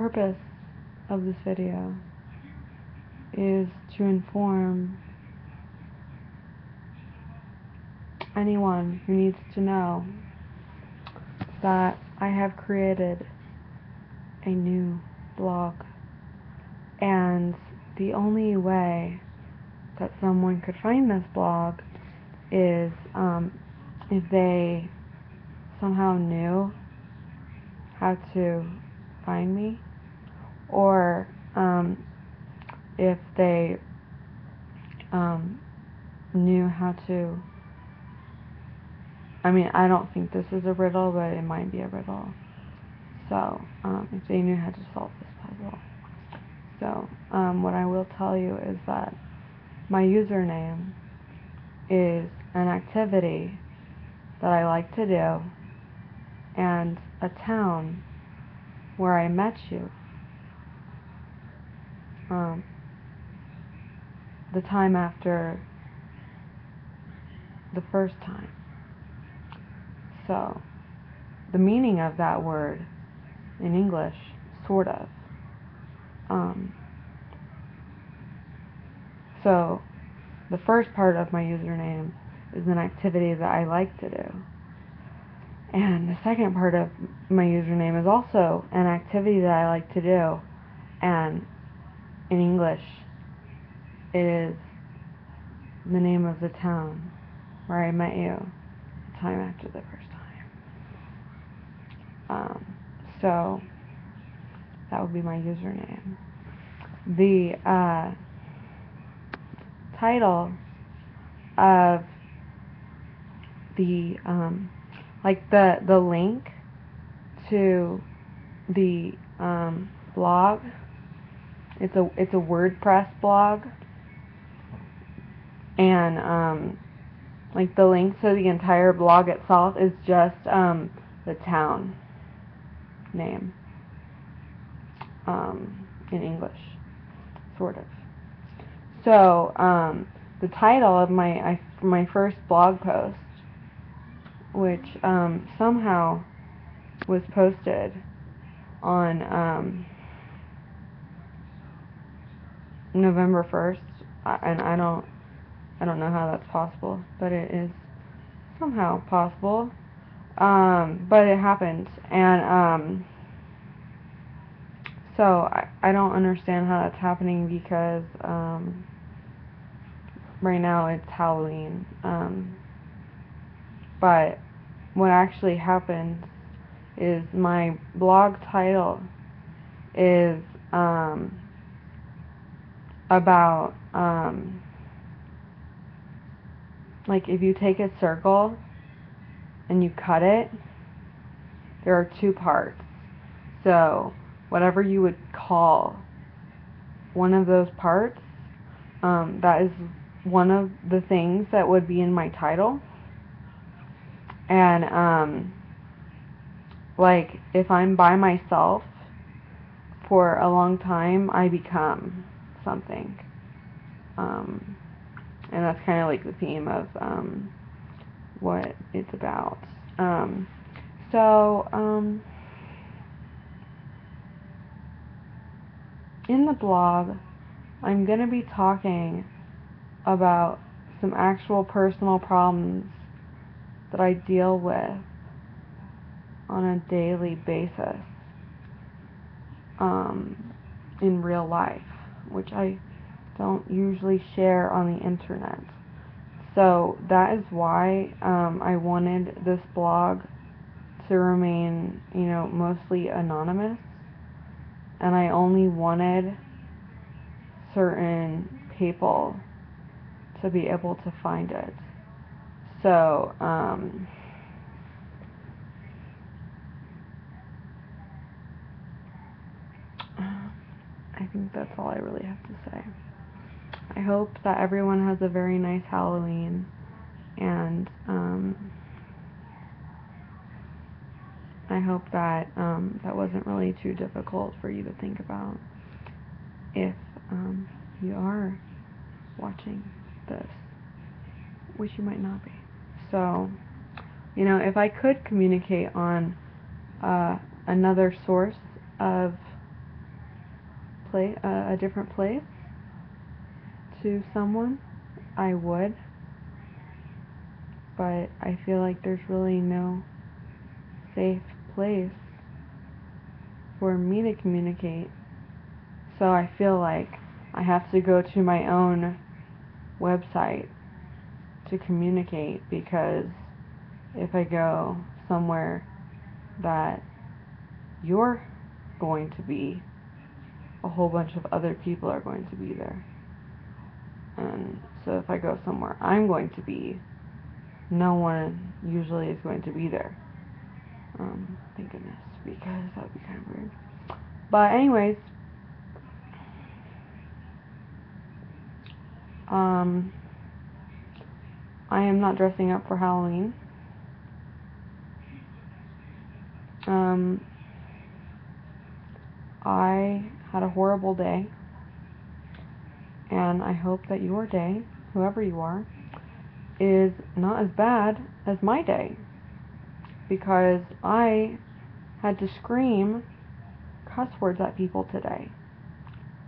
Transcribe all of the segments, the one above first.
purpose of this video is to inform anyone who needs to know that I have created a new blog, and the only way that someone could find this blog is if they somehow knew how to find me, or if they knew how to, I don't think this is a riddle, but it might be a riddle. So, if they knew how to solve this puzzle. So, what I will tell you is that my username is an activity that I like to do, and a town where I met you the time after the first time. So, the meaning of that word in English, sort of. So, the first part of my username is an activity that I like to do. And the second part of my username is also an activity that I like to do. And in English, it is the name of the town where I met you the time after the first time. So, that would be my username. The title of the the link to the blog, it's a WordPress blog, and the link to the entire blog itself is just the town name in English, sort of. So the title of my first blog post, which somehow was posted on November 1st, and I don't know how that's possible, but it is somehow possible. But it happened, and so I don't understand how that's happening, because right now it's Halloween. But what actually happened is my blog title is about if you take a circle and you cut it, there are two parts. So whatever you would call one of those parts, that is one of the things that would be in my title. And if I'm by myself for a long time, I become something. And that's kind of like the theme of what it's about. In the blog, I'm going to be talking about some actual personal problems that I deal with on a daily basis in real life, which I don't usually share on the internet. So that is why I wanted this blog to remain, mostly anonymous, and I only wanted certain people to be able to find it. So, I think that's all I really have to say. I hope that everyone has a very nice Halloween, and I hope that that wasn't really too difficult for you to think about if you are watching this, which you might not be. So, if I could communicate on another source of a different place to someone, I would. But I feel like there's really no safe place for me to communicate. So I feel like I have to go to my own website to communicate, because if I go somewhere that you're going to be, a whole bunch of other people are going to be there. And so if I go somewhere I'm going to be, no one usually is going to be there. Thank goodness, because that would be kind of weird. But anyways, I am not dressing up for Halloween. I had a horrible day, and I hope that your day, whoever you are, is not as bad as my day, because I had to scream cuss words at people today,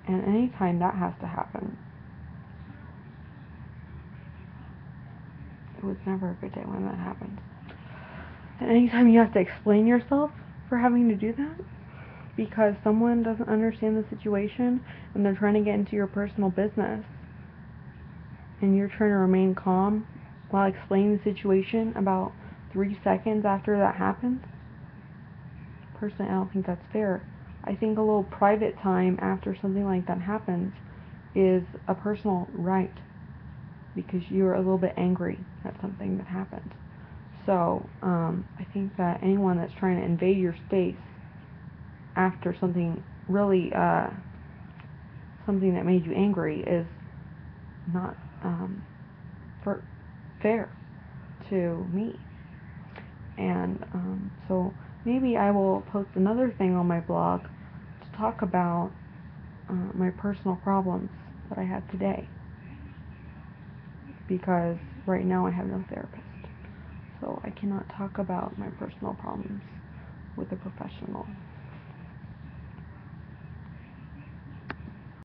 and anytime that has to happen, it was never a good day when that happens. And anytime you have to explain yourself for having to do that, because someone doesn't understand the situation and they're trying to get into your personal business, and you're trying to remain calm while explaining the situation about 3 seconds after that happens, personally, I don't think that's fair. I think a little private time after something like that happens is a personal right, because you're a little bit angry at something that happened. So, I think that anyone that's trying to invade your space after something really, something that made you angry is not, fair to me. And, so maybe I will post another thing on my blog to talk about, my personal problems that I had today. Because right now I have no therapist. So I cannot talk about my personal problems with a professional.